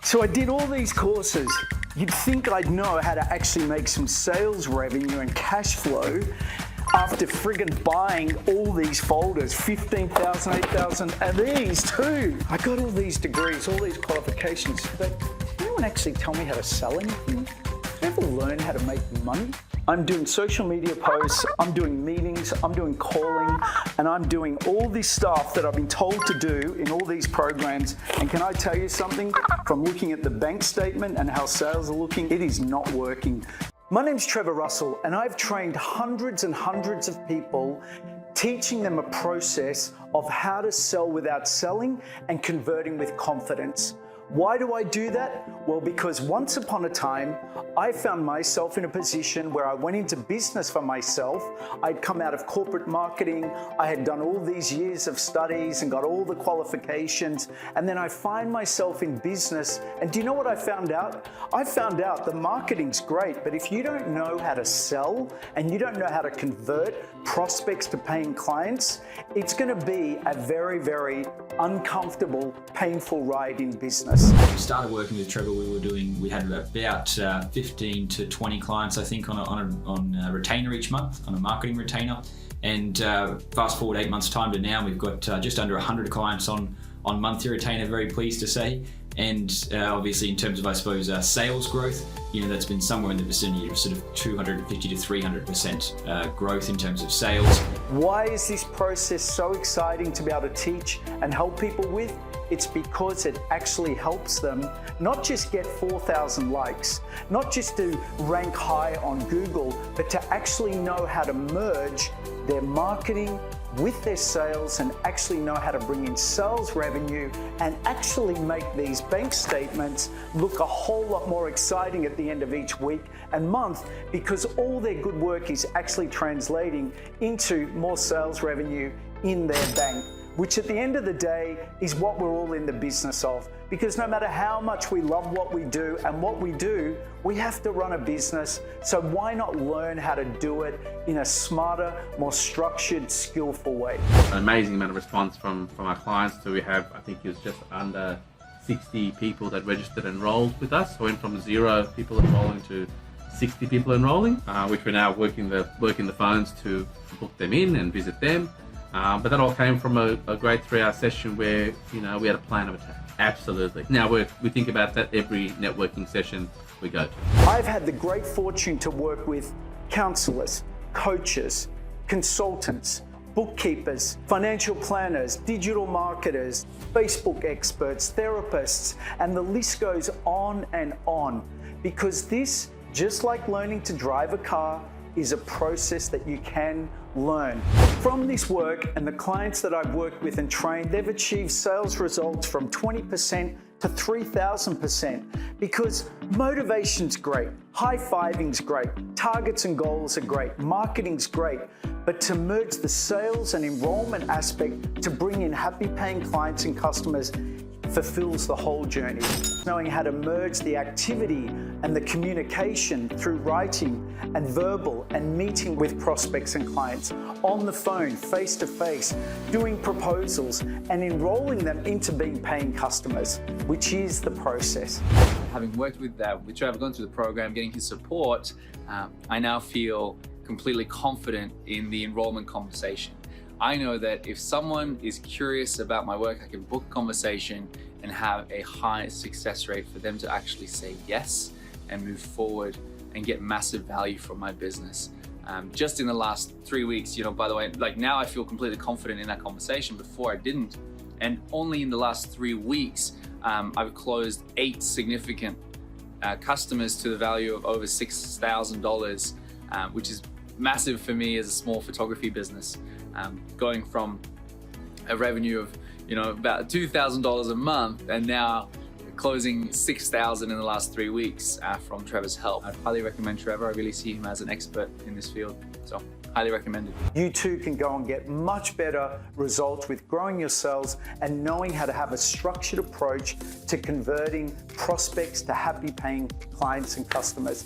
So I did all these courses. You'd think I'd know how to actually make some sales revenue and cash flow after friggin' buying all these folders, 15,000, 8,000, and these too. I got all these degrees, all these qualifications, but did anyone actually tell me how to sell anything? Did you ever learn how to make money? I'm doing social media posts, I'm doing meetings, I'm doing calling, and I'm doing all this stuff that I've been told to do in all these programs. And can I tell you something? From looking at the bank statement and how sales are looking, it is not working. My name's Trevor Russell, and I've trained hundreds and hundreds of people, teaching them a process of how to sell without selling and converting with confidence. Why do I do that? Well, because once upon a time, I found myself in a position where I went into business for myself. I'd come out of corporate marketing. I had done all these years of studies and got all the qualifications. And then I find myself in business. And do you know what I found out? I found out the marketing's great, but if you don't know how to sell and you don't know how to convert prospects to paying clients, it's going to be a very, very uncomfortable, painful ride in business. We started working with Trevor. We had about 15 to 20 clients, I think, on a retainer each month, on a marketing retainer. And fast forward 8 months' time to now, we've got just under 100 clients on monthly retainer. Very pleased to say. And obviously, in terms of, I suppose, sales growth, that's been somewhere in the vicinity of sort of 250 to 300% growth in terms of sales. Why is this process so exciting to be able to teach and help people with? It's because it actually helps them not just get 4,000 likes, not just to rank high on Google, but to actually know how to merge their marketing with their sales and actually know how to bring in sales revenue and actually make these bank statements look a whole lot more exciting at the end of each week and month, because all their good work is actually translating into more sales revenue in their bank, which at the end of the day is what we're all in the business of. Because no matter how much we love what we do and what we do, we have to run a business. So why not learn how to do it in a smarter, more structured, skillful way? An amazing amount of response from our clients. So we have, I think it was just under 60 people that registered and enrolled with us. So we went from 0 people enrolling to 60 people enrolling, which we're now working the phones to book them in and visit them. But that all came from a great 3-hour session where, we had a plan of attack. Absolutely. Now we think about that every networking session we go to. I've had the great fortune to work with counselors, coaches, consultants, bookkeepers, financial planners, digital marketers, Facebook experts, therapists, and the list goes on and on. Because this, just like learning to drive a car, is a process that you can learn. From this work and the clients that I've worked with and trained, they've achieved sales results from 20% to 3,000%, because motivation's great, high-fiving's great, targets and goals are great, marketing's great, but to merge the sales and enrollment aspect to bring in happy paying clients and customers fulfills the whole journey. Knowing how to merge the activity and the communication through writing and verbal and meeting with prospects and clients on the phone, face to face, doing proposals and enrolling them into being paying customers, which is the process. Having worked with Trevor, gone through the program, getting his support, I now feel completely confident in the enrollment conversation. I know that if someone is curious about my work, I can book a conversation and have a high success rate for them to actually say yes and move forward and get massive value from my business. Just in the last 3 weeks, by the way, like now I feel completely confident in that conversation. Before I didn't. And only in the last 3 weeks, I've closed 8 significant customers to the value of over $6,000, which is massive for me as a small photography business. Going from a revenue of about $2,000 a month and now closing $6,000 in the last 3 weeks from Trevor's help. I'd highly recommend Trevor. I really see him as an expert in this field, so highly recommended. You too can go and get much better results with growing your sales and knowing how to have a structured approach to converting prospects to happy paying clients and customers.